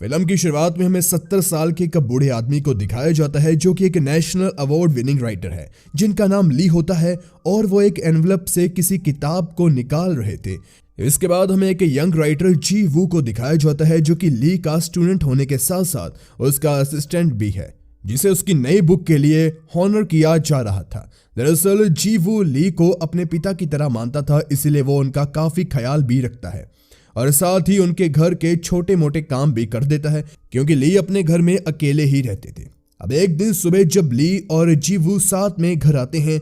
Film की शुरुआत में हमें 70 साल के एक बूढ़े आदमी को दिखाया जाता है जो कि एक नेशनल अवार्ड विनिंग राइटर है जिनका नाम ली होता है और वो एक एनवलप से किसी किताब को निकाल रहे थे। इसके बाद हमें एक यंग राइटर जी वू को दिखाया जाता है जो कि ली का स्टूडेंट होने के साथ साथ उसका असिस्टेंट भी है, जिसे उसकी नई बुक के लिए हॉनर किया जा रहा था। दरअसल जी वू ली को अपने पिता की तरह मानता था, इसलिए वो उनका काफी ख्याल भी रखता है और साथ ही उनके घर के छोटे मोटे काम भी कर देता है क्योंकि ली अपने घर में अकेले ही रहते थे। अब एक दिन सुबह जब ली और जीवू साथ में घर आते हैं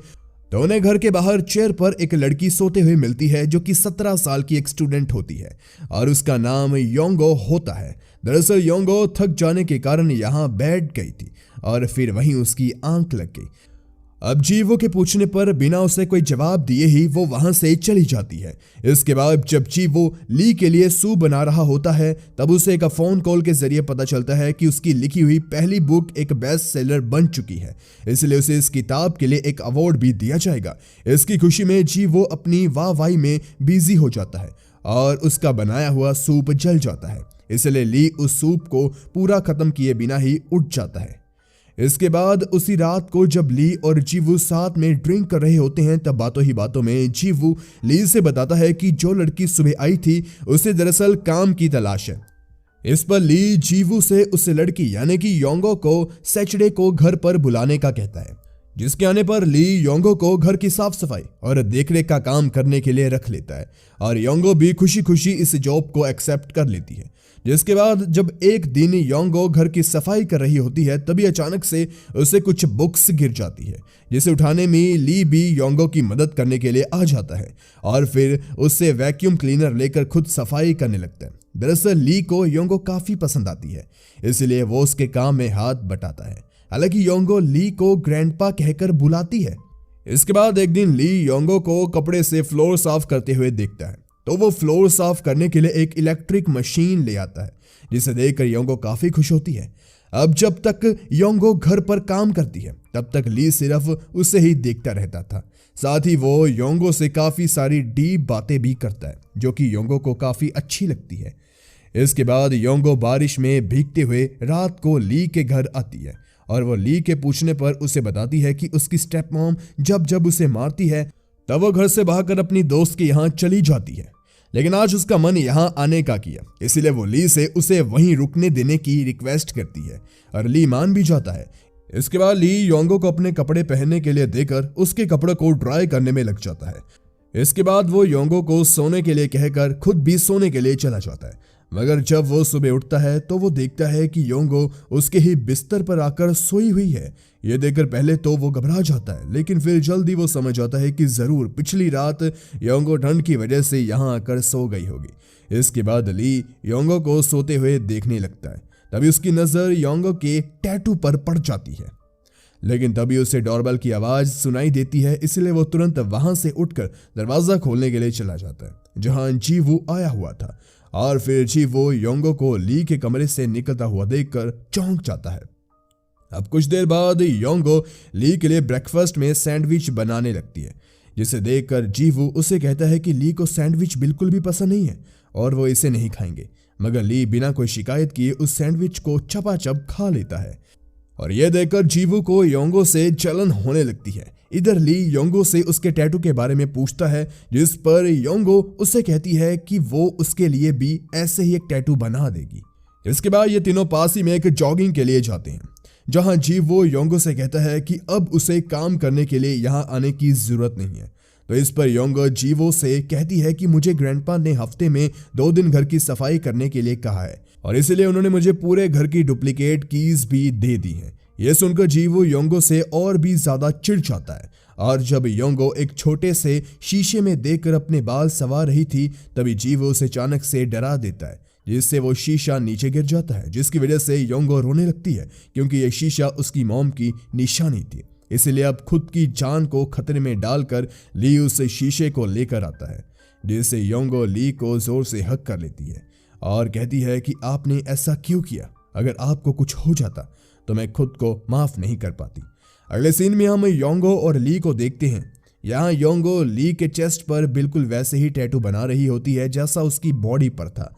तो उन्हें घर के बाहर चेयर पर एक लड़की सोते हुए मिलती है जो कि 17 साल की एक स्टूडेंट होती है और उसका नाम योंगो होता है। दरअसल योंगो थक जाने के कारण यहाँ बैठ गई थी और फिर वहीं उसकी आंख लग गई। अब जीवो के पूछने पर बिना उसे कोई जवाब दिए ही वो वहां से चली जाती है। इसके बाद जब जीवो ली के लिए सूप बना रहा होता है तब उसे एक फोन कॉल के जरिए पता चलता है कि उसकी लिखी हुई पहली बुक एक बेस्ट सेलर बन चुकी है, इसलिए उसे इस किताब के लिए एक अवार्ड भी दिया जाएगा। इसकी खुशी में जीवो अपनी वाहवाही में बिजी हो जाता है और उसका बनाया हुआ सूप जल जाता है, इसलिए ली उस सूप को पूरा खत्म किए बिना ही उठ जाता है। इसके बाद उसी रात को जब ली और जीवू साथ में ड्रिंक कर रहे होते हैं तब बातों ही बातों में जीवू ली से बताता है कि जो लड़की सुबह आई थी उसे दरअसल काम की तलाश है। इस पर ली जीवू से उस लड़की यानी कि योंगो को सैटरडे को घर पर बुलाने का कहता है, जिसके आने पर ली योंगो को घर की साफ सफाई और देखरेख का काम करने के लिए रख लेता है और योंगो भी खुशी खुशी इस जॉब को एक्सेप्ट कर लेती है। जिसके बाद जब एक दिन योंगो घर की सफाई कर रही होती है तभी अचानक से उसे कुछ बुक्स गिर जाती है, जिसे उठाने में ली भी योंगो की मदद करने के लिए आ जाता है और फिर उससे वैक्यूम क्लीनर लेकर खुद सफाई करने लगता है। दरअसल ली को योंगो काफी पसंद आती है, इसलिए वो उसके काम में हाथ बटाता है। हालांकि योंगो ली को ग्रैंडपा कहकर बुलाती है। इसके बाद एक दिन ली योंगो को कपड़े से फ्लोर साफ करते हुए देखता है तो वो फ्लोर साफ करने के लिए एक इलेक्ट्रिक मशीन ले आता है, जिसे देखकर योंगो काफी खुश होती है। अब जब तक योंगो घर पर काम करती है तब तक ली सिर्फ उसे ही देखता रहता था। साथ ही वो योंगो से काफी सारी डीप बातें भी करता है जो कि योंगो को काफी अच्छी लगती है। इसके बाद योंगो बारिश में भीगते हुए रात को ली के घर आती है और वो ली के पूछने पर उसे बताती है कि उसकी स्टेप मॉम जब जब उसे मारती है तब वो घर से भागकर अपनी दोस्त के यहाँ चली जाती है, लेकिन आज उसका मन यहाँ आने का किया, इसलिए वो ली से उसे वहीं रुकने देने की रिक्वेस्ट करती है और ली मान भी जाता है। इसके बाद ली योंगो को अपने कपड़े पहनने के लिए देकर उसके कपड़ों को ड्राई करने में लग जाता है। इसके बाद वो योंगो को सोने के लिए कहकर खुद भी सोने के लिए चला जाता है, मगर जब वो सुबह उठता है तो वो देखता है कि योंगो उसके ही बिस्तर पर आकर सोई हुई है। ये देखकर पहले तो वो घबरा जाता है, लेकिन फिर जल्दी वो समझ आता है कि जरूर पिछली रात योंगो ठंड की वजह से यहाँ आकर सो गई होगी। इसके बाद ली योंगो को सोते हुए देखने लगता है, तभी उसकी नजर योंगो के टैटू पर पड़ जाती है, लेकिन तभी उसे डोरबेल की आवाज सुनाई देती है, इसलिए वो तुरंत वहां से उठकर दरवाजा खोलने के लिए चला जाता है जहां जीवू आया हुआ था और फिर जीवू योंगो को ली के कमरे से निकलता हुआ देखकर चौंक जाता है। अब कुछ देर बाद योंगो ली के लिए ब्रेकफास्ट में सैंडविच बनाने लगती है, जिसे देखकर जीवू उसे कहता है कि ली को सैंडविच बिल्कुल भी पसंद नहीं है और वो इसे नहीं खाएंगे, मगर ली बिना कोई शिकायत किए उस सैंडविच को चपाचप खा लेता है और यह देखकर जीवू को योंगो से जलन होने लगती है। इधर ली योंगो से उसके टैटू के बारे में पूछता है, जिस पर योंगो उसे कहती है कि वो उसके लिए भी ऐसे ही एक टैटू बना देगी। इसके बाद ये तीनों पास ही में एक जॉगिंग के लिए जाते हैं, जहां जीवो योंगो से कहता है कि अब उसे काम करने के लिए यहाँ आने की जरूरत नहीं है। तो इस पर योंगो जीवो से कहती है कि मुझे ग्रैंडपा ने हफ्ते में 2 दिन घर की सफाई करने के लिए कहा है और इसलिए उन्होंने मुझे पूरे घर की डुप्लीकेट कीज भी दे दी हैं। यह सुनकर जीवो योंगो से और भी ज्यादा चिढ़ जाता है और जब योंगो एक छोटे से शीशे में देखकर अपने बाल संवार रही थी तभी जीवो उसे अचानक से डरा देता है, जिससे वो शीशा नीचे गिर जाता है, जिसकी वजह से योंगो रोने लगती है क्योंकि यह शीशा उसकी मॉम की निशानी थी। इसलिए अब खुद की जान को खतरे में डालकर ली उस शीशे को लेकर आता है, जिससे योंगो ली को जोर से हक कर लेती है और कहती है कि आपने ऐसा क्यों किया, अगर आपको कुछ हो जाता तो मैं खुद को माफ नहीं कर पाती। अगले सीन में हम योंगो और ली को देखते हैं। यहाँ योंगो ली के चेस्ट पर बिल्कुल वैसे ही टैटू बना रही होती है जैसा उसकी बॉडी पर था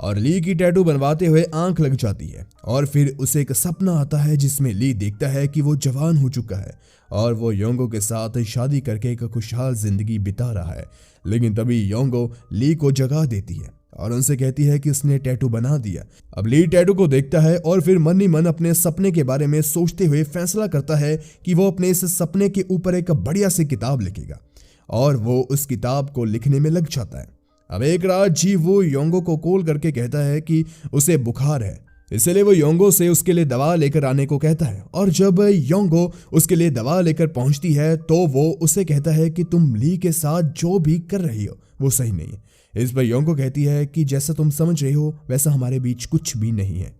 और ली की टैटू बनवाते हुए आंख लग जाती है। और फिर उसे एक सपना आता है जिसमें ली देखता है कि वो जवान हो चुका है और वो योंगो के साथ शादी करके एक खुशहाल जिंदगी बिता रहा है। लेकिन तभी योंगो ली को जगा देती है और उनसे कहती है कि उसने टैटू बना दिया। अब ली टैटू को देखता है और फिर मन ही मन अपने सपने के बारे में सोचते हुए फैसला करता है कि वो अपने इस सपने के ऊपर एक बढ़िया सी किताब लिखेगा और वो उस किताब को लिखने में लग जाता है। अब एक रात जी वो योंगो को कॉल करके कहता है कि उसे बुखार है, इसलिए वो योंगो से उसके लिए दवा लेकर आने को कहता है। और जब योंगो उसके लिए दवा लेकर पहुंचती है तो वो उसे कहता है कि तुम ली के साथ जो भी कर रही हो वो सही नहीं है। इस पर योंगो कहती है कि जैसा तुम समझ रहे हो वैसा हमारे बीच कुछ भी नहीं है।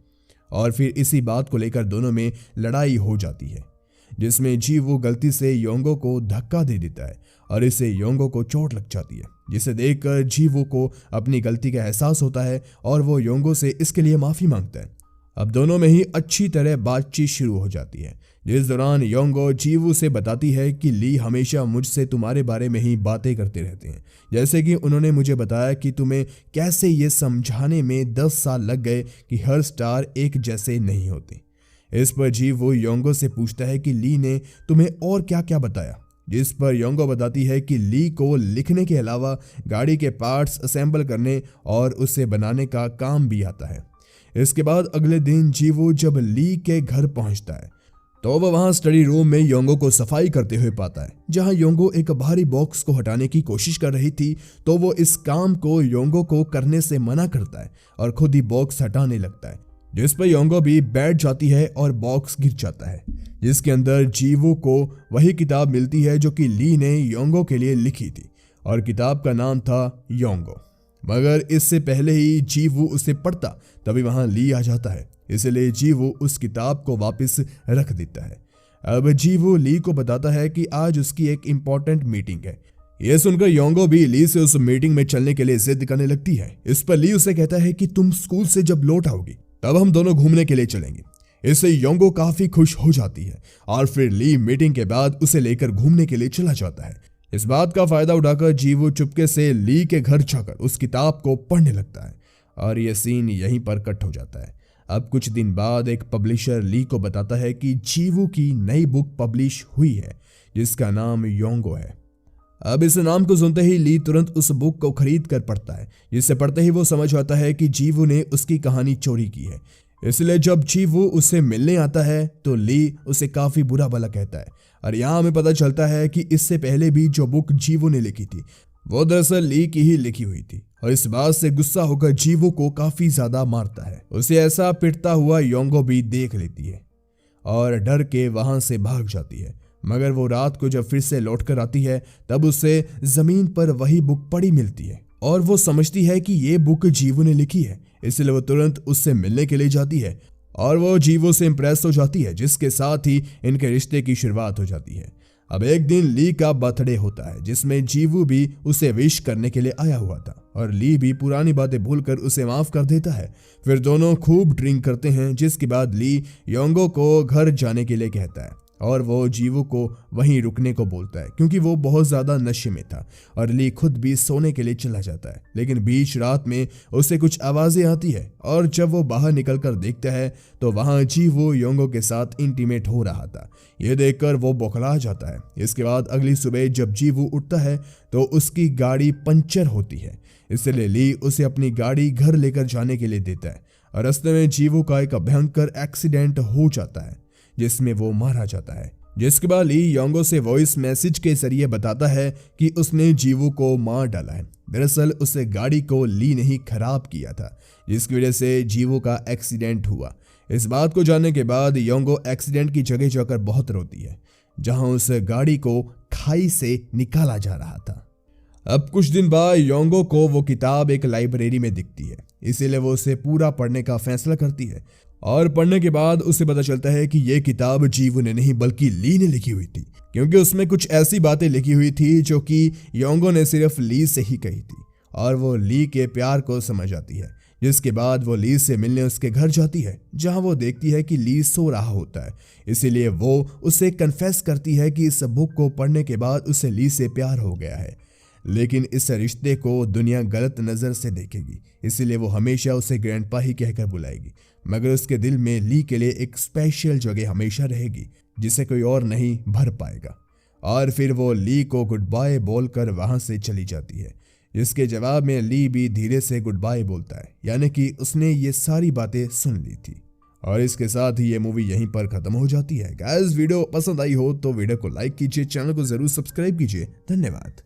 और फिर इसी बात को लेकर दोनों में लड़ाई हो जाती है, जिसमें जी वो गलती से योंगो को धक्का दे देता है और इससे योंगो को चोट लग जाती है, जिसे देखकर जीवो को अपनी गलती का एहसास होता है और वो योंगो से इसके लिए माफी मांगता है। अब दोनों में ही अच्छी तरह बातचीत शुरू हो जाती है, जिस दौरान योंगो जीवू से बताती है कि ली हमेशा मुझसे तुम्हारे बारे में ही बातें करते रहते हैं, जैसे कि उन्होंने मुझे बताया कि तुम्हें कैसे ये समझाने में 10 साल लग गए कि हर स्टार एक जैसे नहीं होते। इस पर जीवू योंगो से पूछता है कि ली ने तुम्हें और क्या क्या बताया, जिस पर योंगो बताती है कि ली को लिखने के अलावा गाड़ी के पार्ट्स असेंबल करने और उसे बनाने का काम भी आता है। इसके बाद अगले दिन जीवू जब ली के घर पहुंचता है तो वह वहां स्टडी रूम में योंगो को सफाई करते हुए पाता है। जहां योंगो एक भारी बॉक्स को हटाने की कोशिश कर रही थी तो वो इस काम को योंगो को करने से मना करता है और खुद ही बॉक्स हटाने लगता है, जिस पर योंगो भी बैठ जाती है और बॉक्स गिर जाता है, जिसके अंदर जीवू को वही किताब मिलती है जो कि ली ने योंगो के लिए लिखी थी और किताब का नाम था योंगो। मगर इससे पहले ही जीवू उसे पढ़ता तभी वहां ली आ जाता है, इसलिए जीवू उस किताब को वापस रख देता है। अब जीवू ली को बताता है कि आज उसकी एक इंपॉर्टेंट मीटिंग है। यह सुनकर योंगो भी ली से उस मीटिंग में चलने के लिए जिद करने लगती है। इस पर ली उसे कहता है कि तुम स्कूल से जब लौट आओगी तब हम दोनों घूमने के लिए चलेंगे। इससे योंगो काफी खुश हो जाती है और फिर ली मीटिंग के बाद उसे लेकर घूमने के लिए चला जाता है। इस बात का फायदा उठाकर जीवू चुपके से ली के घर जाकर उस किताब को पढ़ने लगता है और यह सीन यहीं पर कट हो जाता है। अब कुछ दिन बाद एक पब्लिशर ली को बताता है कि जीवू की नई बुक पब्लिश हुई है जिसका नाम योंगो है। अब इस नाम को सुनते ही ली तुरंत उस बुक को खरीद कर पढ़ता है, जिससे पढ़ते ही वो समझ आता है कि जीवू ने उसकी कहानी चोरी की है। इसलिए जब जीवू उससे मिलने आता है तो ली उसे काफी बुरा भला कहता है और यहाँ हमें पता चलता है कि इससे पहले भी जो बुक जीवू ने लिखी थी वो दरअसल ली की ही लिखी हुई थी और इस बात से गुस्सा होकर जीवू को काफी ज्यादा मारता है। उसे ऐसा पिटता हुआ योंगो भी देख लेती है और डर के वहां से भाग जाती है। मगर वो रात को जब फिर से लौट कर आती है तब उसे जमीन पर वही बुक पड़ी मिलती है और वो समझती है कि ये बुक जीवू ने लिखी है, इसलिए वो तुरंत उससे मिलने के लिए जाती है और वो जीवू से इम्प्रेस हो जाती है, जिसके साथ ही इनके रिश्ते की शुरुआत हो जाती है। अब एक दिन ली का बर्थडे होता है जिसमें जीवू भी उसे विश करने के लिए आया हुआ था और ली भी पुरानी बातें भूलकर उसे माफ कर देता है। फिर दोनों खूब ड्रिंक करते हैं, जिसके बाद ली योंगो को घर जाने के लिए कहता है और वो जीवू को वहीं रुकने को बोलता है क्योंकि वो बहुत ज्यादा नशे में था और ली खुद भी सोने के लिए चला जाता है। लेकिन बीच रात में उसे कुछ आवाजें आती है और जब वो बाहर निकलकर देखता है तो वहां जीवू योंगो के साथ इंटीमेट हो रहा था। यह देखकर वो बौखला जाता है। इसके बाद अगली सुबह जब जीवू उठता है तो उसकी गाड़ी पंचर होती है, इसलिए ली उसे अपनी गाड़ी घर लेकर जाने के लिए देता है और रास्ते में जीवू का एक भयंकर एक्सीडेंट हो जाता है जिसमें वो मारा जाता है। जिसके बाद ली योंगो से वॉइस मैसेज के जरिए बताता है कि उसने जीवू को मार डाला है। दरअसल उसे गाड़ी को ली ने ही खराब किया था, जिसकी वजह से जीवू का एक्सीडेंट हुआ। इस बात को जानने के बाद योंगो एक्सीडेंट की जगह जाकर बहुत रोती है जहां उस गाड़ी को खाई से निकाला जा रहा था। अब कुछ दिन बाद योंगो को वो किताब एक लाइब्रेरी में दिखती है, इसीलिए वो उसे पूरा पढ़ने का फैसला करती है और पढ़ने के बाद उसे पता चलता है कि यह किताब जीवू ने नहीं बल्कि ली ने लिखी हुई थी, क्योंकि उसमें कुछ ऐसी बातें लिखी हुई थी जो कि योंगो ने सिर्फ ली से ही कही थी और वो ली के प्यार को समझ आती है। जिसके बाद वो ली से मिलने उसके घर जाती है जहां वो देखती है कि ली सो रहा होता है, इसीलिए वो उसे कन्फेस करती है कि इस बुक को पढ़ने के बाद उसे ली से प्यार हो गया है। लेकिन इस रिश्ते को दुनिया गलत नज़र से देखेगी, इसीलिए वो हमेशा उसे ग्रैंडपा ही कहकर बुलाएगी। मगर उसके दिल में ली के लिए एक स्पेशल जगह हमेशा रहेगी जिसे कोई और नहीं भर पाएगा। और फिर वो ली को गुड बाय बोलकर वहां से चली जाती है। इसके जवाब में ली भी धीरे से गुड बाय बोलता है, यानी कि उसने ये सारी बातें सुन ली थी। और इसके साथ ही ये मूवी यहीं पर खत्म हो जाती है। गाइस, वीडियो पसंद आई हो तो वीडियो को लाइक कीजिए, चैनल को जरूर सब्सक्राइब कीजिए। धन्यवाद।